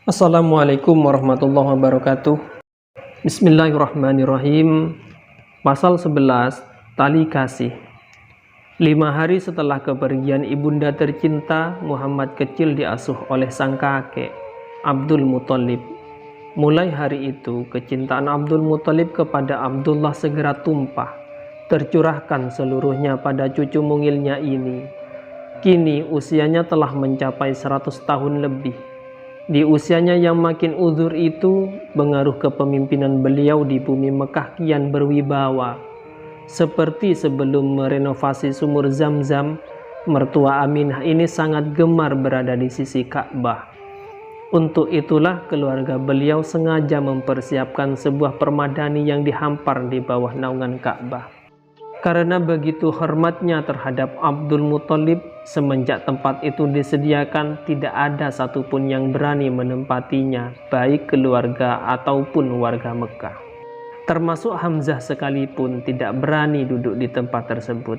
Assalamualaikum warahmatullahi wabarakatuh. Bismillahirrahmanirrahim. Pasal 11, Tali Kasih. 5 hari setelah kepergian ibunda tercinta, Muhammad kecil diasuh oleh sang kakek, Abdul Muthalib. Mulai hari itu, kecintaan Abdul Muthalib kepada Abdullah segera tumpah, tercurahkan seluruhnya pada cucu mungilnya ini. Kini usianya telah mencapai 100 tahun lebih. Di usianya yang makin uzur itu, pengaruh kepemimpinan beliau di bumi Mekah kian berwibawa. Seperti sebelum merenovasi sumur Zam-Zam, mertua Aminah ini sangat gemar berada di sisi Ka'bah. Untuk itulah keluarga beliau sengaja mempersiapkan sebuah permadani yang dihampar di bawah naungan Ka'bah. Karena begitu hormatnya terhadap Abdul Muthalib, semenjak tempat itu disediakan, tidak ada satupun yang berani menempatinya, baik keluarga ataupun warga Mekah. Termasuk Hamzah sekalipun tidak berani duduk di tempat tersebut.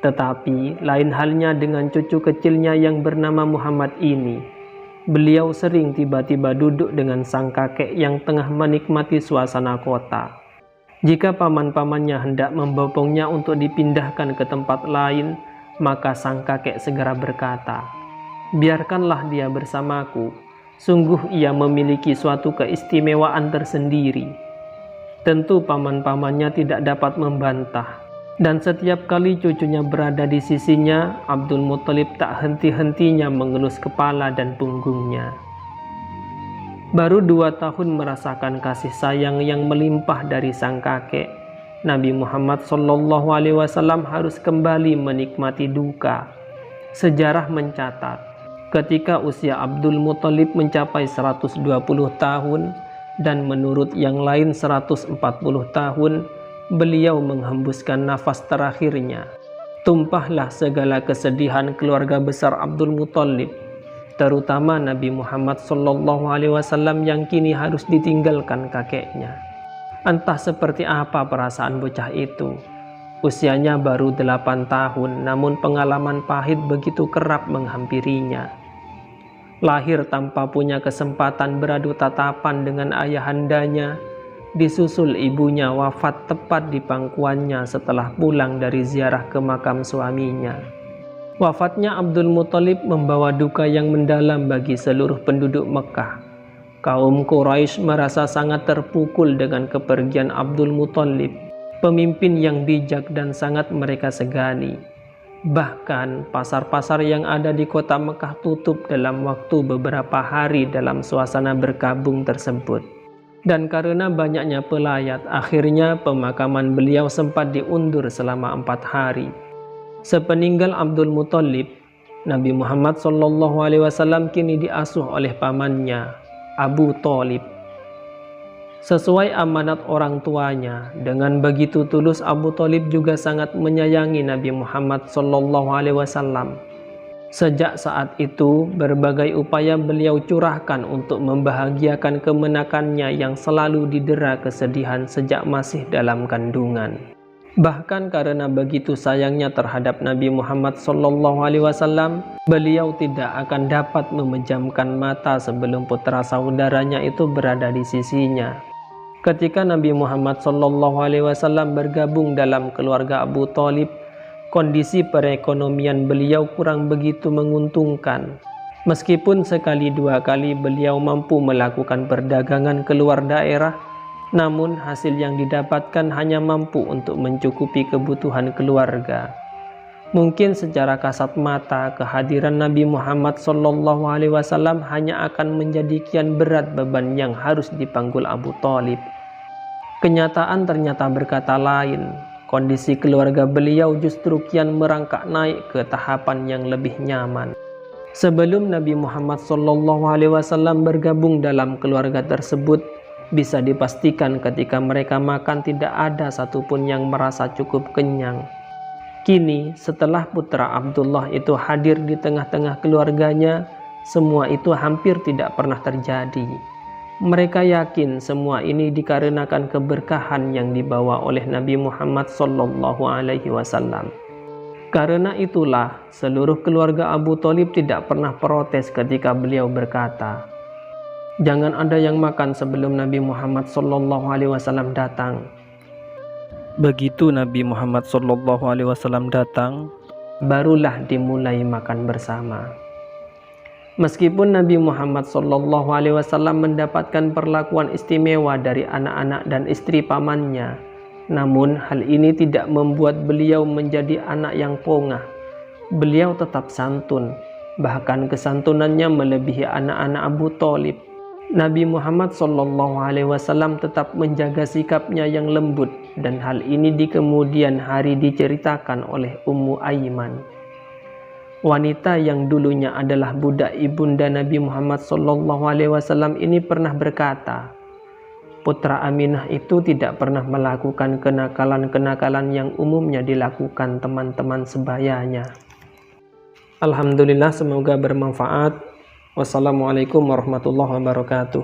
Tetapi lain halnya dengan cucu kecilnya yang bernama Muhammad ini. Beliau sering tiba-tiba duduk dengan sang kakek yang tengah menikmati suasana kota. Jika paman-pamannya hendak membopongnya untuk dipindahkan ke tempat lain, maka sang kakek segera berkata, "Biarkanlah dia bersamaku, sungguh ia memiliki suatu keistimewaan tersendiri." Tentu paman-pamannya tidak dapat membantah, dan setiap kali cucunya berada di sisinya, Abdul Muthalib tak henti-hentinya mengelus kepala dan punggungnya. Baru 2 tahun merasakan kasih sayang yang melimpah dari sang kakek, Nabi Muhammad SAW harus kembali menikmati duka. Sejarah mencatat, ketika usia Abdul Muthalib mencapai 120 tahun dan menurut yang lain 140 tahun, beliau menghembuskan nafas terakhirnya. Tumpahlah segala kesedihan keluarga besar Abdul Muthalib, terutama Nabi Muhammad SAW yang kini harus ditinggalkan kakeknya. Entah seperti apa perasaan bocah itu. Usianya baru 8 tahun, namun pengalaman pahit begitu kerap menghampirinya. Lahir tanpa punya kesempatan beradu tatapan dengan ayahandanya, disusul ibunya wafat tepat di pangkuannya setelah pulang dari ziarah ke makam suaminya. Wafatnya Abdul Muthalib membawa duka yang mendalam bagi seluruh penduduk Mekah. Kaum Quraisy merasa sangat terpukul dengan kepergian Abdul Muthalib, pemimpin yang bijak dan sangat mereka segani. Bahkan pasar-pasar yang ada di kota Mekah tutup dalam waktu beberapa hari dalam suasana berkabung tersebut. Dan karena banyaknya pelayat, akhirnya pemakaman beliau sempat diundur selama 4 hari. Sepeninggal Abdul Muthalib, Nabi Muhammad SAW kini diasuh oleh pamannya, Abu Thalib. Sesuai amanat orang tuanya, dengan begitu tulus Abu Thalib juga sangat menyayangi Nabi Muhammad SAW. Sejak saat itu, berbagai upaya beliau curahkan untuk membahagiakan kemenakannya yang selalu didera kesedihan sejak masih dalam kandungan. Bahkan karena begitu sayangnya terhadap Nabi Muhammad SAW, beliau tidak akan dapat memejamkan mata sebelum putra saudaranya itu berada di sisinya. Ketika Nabi Muhammad SAW bergabung dalam keluarga Abu Thalib, kondisi perekonomian beliau kurang begitu menguntungkan. Meskipun sekali 2 kali beliau mampu melakukan perdagangan keluar daerah, namun hasil yang didapatkan hanya mampu untuk mencukupi kebutuhan keluarga. Mungkin secara kasat mata, kehadiran Nabi Muhammad SAW hanya akan menjadi kian berat beban yang harus dipanggul Abu Thalib. Kenyataan ternyata berkata lain. Kondisi keluarga beliau justru kian merangkak naik ke tahapan yang lebih nyaman. Sebelum Nabi Muhammad SAW bergabung dalam keluarga tersebut, bisa dipastikan ketika mereka makan tidak ada satupun yang merasa cukup kenyang. Kini setelah putra Abdullah itu hadir di tengah-tengah keluarganya, semua itu hampir tidak pernah terjadi. Mereka yakin semua ini dikarenakan keberkahan yang dibawa oleh Nabi Muhammad SAW. Karena itulah seluruh keluarga Abu Thalib tidak pernah protes ketika beliau berkata, Jangan ada yang makan sebelum Nabi Muhammad SAW datang. Begitu Nabi Muhammad SAW datang, barulah dimulai makan bersama. Meskipun Nabi Muhammad SAW mendapatkan perlakuan istimewa dari anak-anak dan istri pamannya, namun hal ini tidak membuat beliau menjadi anak yang pongah. Beliau tetap santun, bahkan kesantunannya melebihi anak-anak Abu Thalib. Nabi Muhammad SAW tetap menjaga sikapnya yang lembut, dan hal ini di kemudian hari diceritakan oleh Ummu Aiman. Wanita yang dulunya adalah budak ibunda Nabi Muhammad SAW ini pernah berkata, putra Aminah itu tidak pernah melakukan kenakalan-kenakalan yang umumnya dilakukan teman-teman sebayanya. Alhamdulillah, semoga bermanfaat. Wassalamualaikum warahmatullahi wabarakatuh.